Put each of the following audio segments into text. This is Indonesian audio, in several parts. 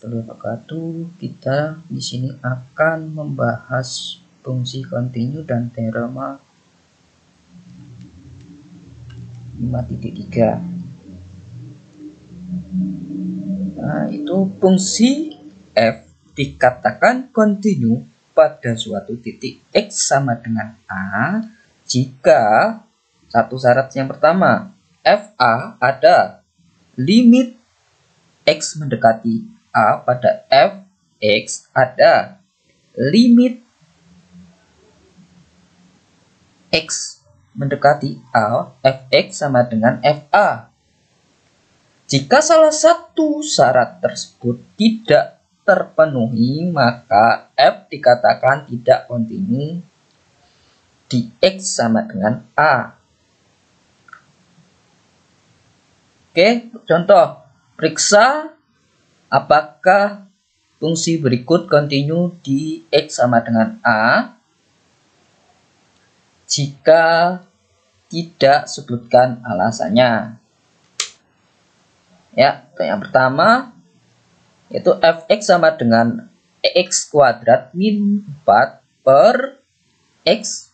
wabarakatuh. Kita di sini akan membahas fungsi kontinu dan teorema 5.3. Nah, itu fungsi f dikatakan kontinu pada suatu titik x sama dengan a jika satu syarat yang pertama, fa ada limit x mendekati a pada fx ada limit x mendekati a fx sama dengan fa. Jika salah satu syarat tersebut tidak terpenuhi, maka f dikatakan tidak kontinu di x sama dengan a. Oke, contoh. Periksa apakah fungsi berikut kontinu di x sama dengan a. Jika tidak, sebutkan alasannya. Ya, yang pertama yaitu fx sama dengan x kuadrat min 4 per x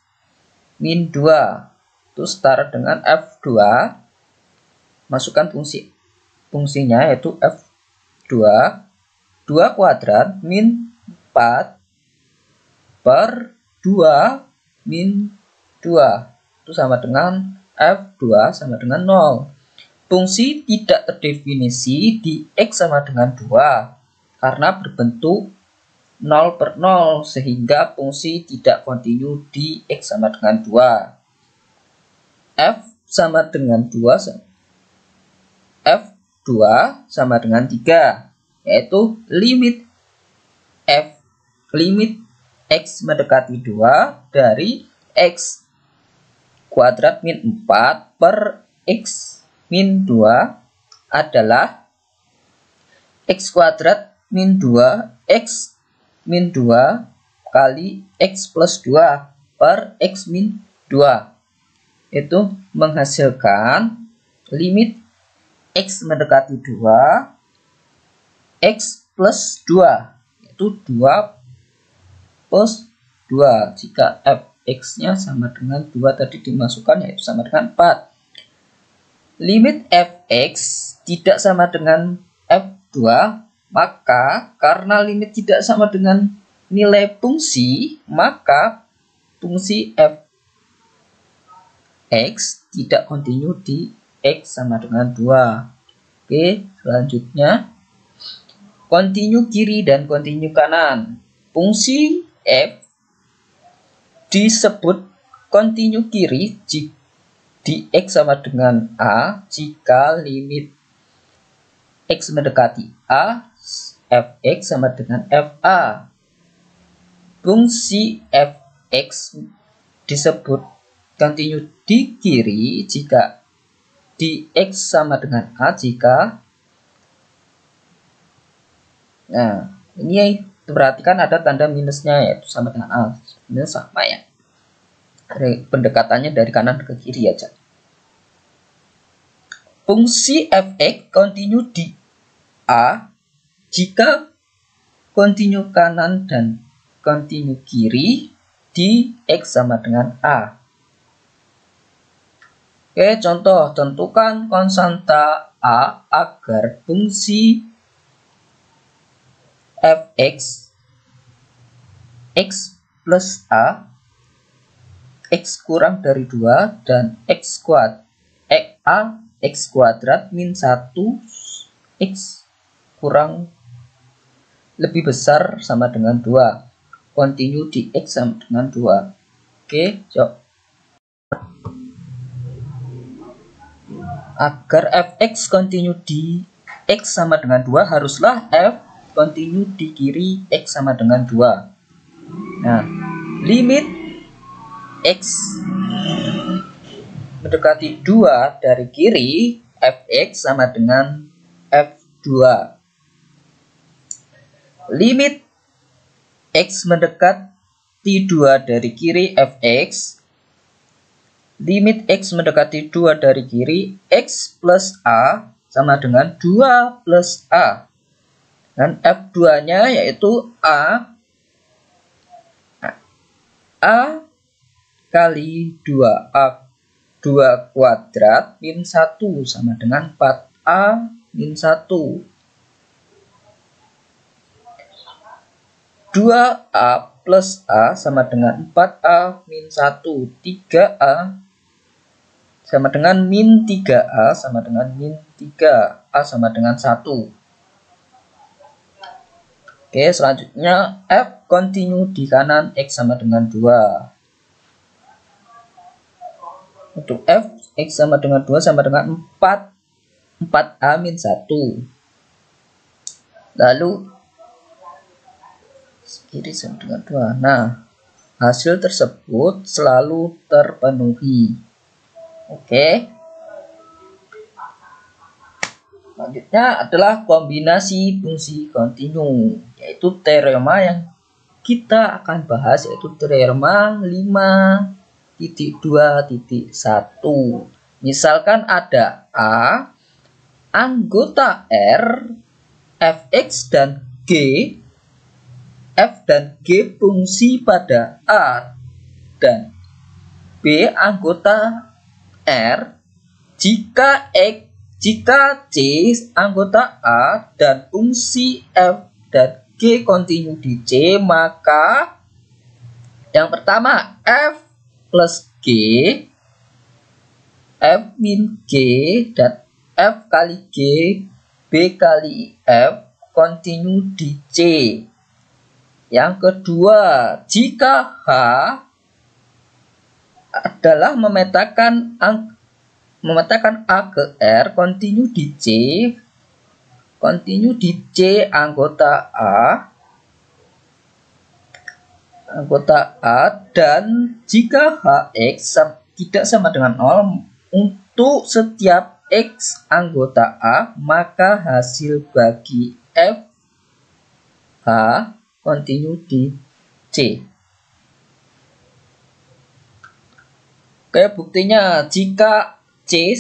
min 2. Itu setara dengan f2. Masukkan fungsinya yaitu f2 2 kuadrat min 4 per 2 min 2. Itu sama dengan f2 sama dengan 0. Fungsi tidak terdefinisi di x sama dengan 2 karena berbentuk 0 per 0 sehingga fungsi tidak kontinu di x sama dengan 2. F sama dengan 2 F2 sama dengan 3 yaitu limit x mendekati 2 dari x kuadrat min 4 per x min 2 adalah x kuadrat min 2 x min 2 kali x plus 2 per x min 2. Itu menghasilkan limit x mendekati 2 x plus 2 yaitu 2 plus 2. Jika fx nya sama dengan 2 tadi dimasukkan yaitu sama dengan 4. Limit fx tidak sama dengan f2, maka karena limit tidak sama dengan nilai fungsi, maka fungsi fx tidak kontinu di x sama dengan 2. Oke, selanjutnya kontinu kiri dan kontinu kanan. Fungsi f disebut kontinu kiri jika di x sama dengan a jika limit x mendekati a fx sama dengan fa. Fungsi fx disebut kontinu di kiri jika di x sama dengan a jika ini perhatikan ada tanda minusnya yaitu sama dengan a. Sebenarnya sama ya. Pendekatannya dari kanan ke kiri aja. Fungsi fx kontinu di a jika kontinu kanan dan kontinu kiri di x sama dengan a. Oke, contoh, tentukan konstanta a agar fungsi fx x plus a x kurang dari 2 dan x kuadrat min 1 x kurang lebih besar sama dengan 2 kontinu di x sama dengan 2. Oke, coba. Agar fx kontinu di x sama dengan 2 haruslah f kontinu di kiri x sama dengan 2. Nah, limit x mendekati 2 dari kiri fx sama dengan f2. Limit x mendekati 2 dari kiri fx. Limit x mendekati 2 dari kiri x plus a sama dengan 2 plus a. Dan F2-nya yaitu A kali 2A 2 kuadrat min 1 sama dengan 4A min 1. 2A plus A sama dengan 4A min 1. 3A sama dengan min 3A sama dengan min 3. A sama dengan 1. Oke, selanjutnya F kontinu di kanan X sama dengan 2. Untuk F, X sama dengan 2 sama dengan 4. 4A min 1. Lalu kiri sama dengan 2. Nah, hasil tersebut selalu terpenuhi. Oke. Selanjutnya adalah kombinasi fungsi kontinu, yaitu teorema yang kita akan bahas, yaitu teorema 5.2.1. Misalkan ada A, anggota R, Fx dan G, F dan G fungsi pada A, dan B anggota R jika C anggota A dan fungsi F dan G kontinu di C, maka yang pertama F plus G, F min G, dan F kali G, B kali F kontinu di C. Yang kedua, jika H adalah memetakan A ke R kontinu di C anggota A, dan jika Hx tidak sama dengan 0 untuk setiap X anggota A, maka hasil bagi F H kontinu di C. Oke, buktinya jika C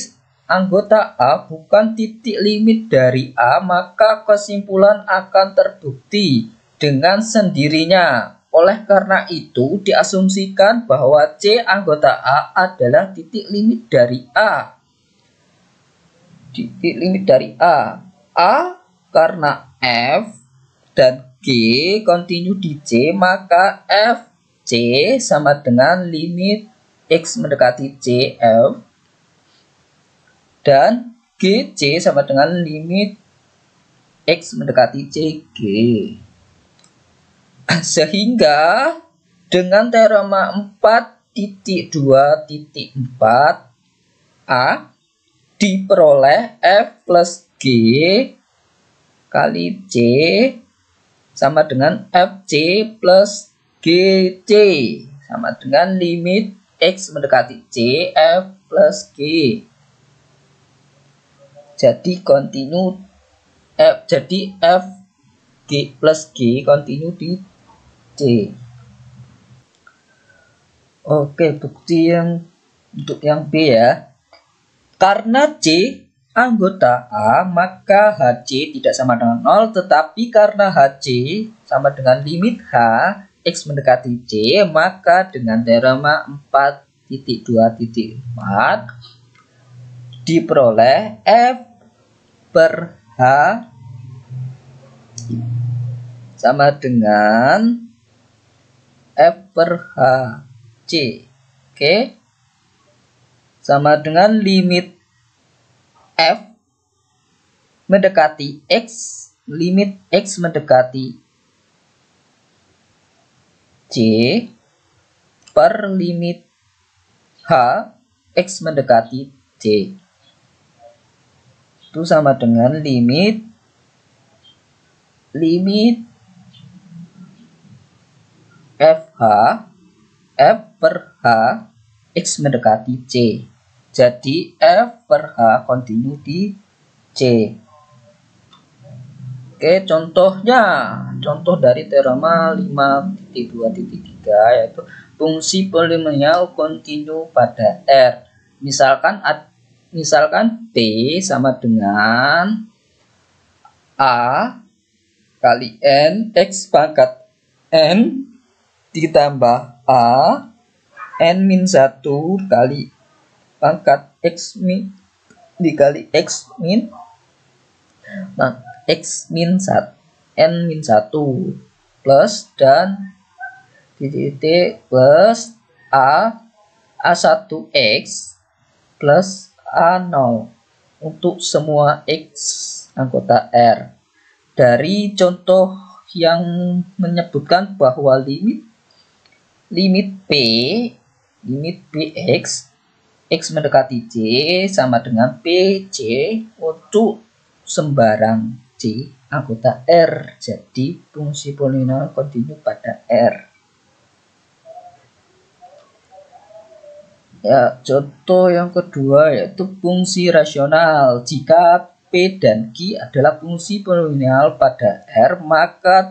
anggota A bukan titik limit dari A, maka kesimpulan akan terbukti dengan sendirinya. Oleh karena itu, diasumsikan bahwa C anggota A adalah titik limit dari A. Titik limit dari A. A karena F dan G kontinu di C, maka F C sama dengan limit X mendekati C F, dan GC sama dengan limit X mendekati C G. Sehingga dengan teorema 4.2.4 diperoleh F plus G kali C sama dengan FC plus GC sama dengan limit X mendekati C F plus G. Jadi kontinu jadi F G plus G kontinu di C. Oke, bukti untuk yang B ya. Karena C anggota A, maka HC tidak sama dengan 0, tetapi karena HC sama dengan limit H X mendekati C, maka dengan teorema 4.2.4 diperoleh F per H sama dengan F per H C. Oke, sama dengan limit F mendekati X, limit X mendekati C per limit H X mendekati C. Itu sama dengan limit FH F per H X mendekati C. Jadi F per H kontinu di C. Oke, contoh dari teorema 5.2.3 yaitu fungsi polinomial kontinu pada R. Misalkan P sama dengan A kali N, X pangkat N ditambah A, N min 1 kali pangkat X min dikali X min X min 1 N min 1 plus dan titik plus A1X plus A0 untuk semua X anggota R. Dari contoh yang menyebutkan bahwa limit Px X mendekati J sama dengan PJ untuk sembarang J anggota R. Jadi fungsi polinomial kontinu pada R. Ya, contoh yang kedua yaitu fungsi rasional. Jika P dan Q adalah fungsi polinomial pada R, maka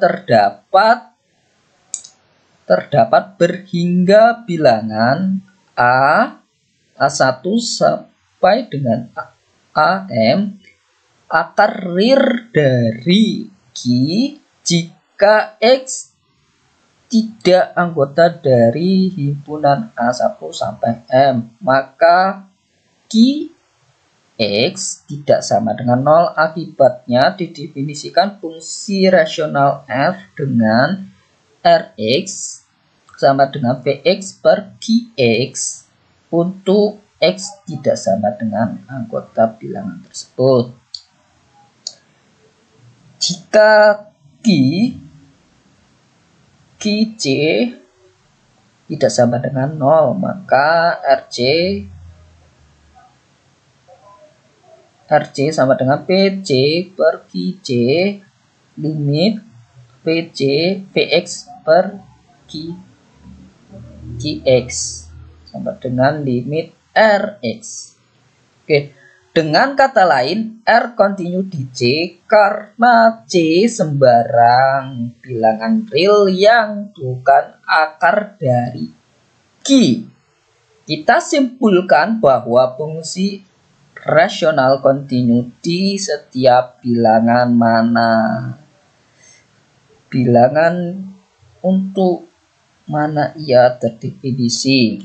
terdapat berhingga bilangan A1 sampai dengan AM akar real dari Q jika X tidak anggota dari himpunan A1 sampai M, maka X tidak sama dengan 0. Akibatnya didefinisikan fungsi rasional F dengan Rx sama dengan Vx per Qx untuk X tidak sama dengan anggota bilangan tersebut. Jika Qj tidak sama dengan 0, maka Rj sama dengan Pj per Qj limit Pj Vx per Qx sama dengan limit Rx. Oke, dengan kata lain R kontinu di J karena J sembarang bilangan real yang bukan akar dari Q. Kita simpulkan bahwa fungsi rasional kontinu di setiap bilangan mana. Bilangan untuk mana ia terdefinisi.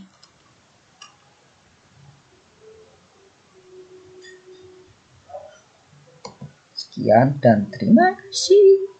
Sekian dan terima kasih.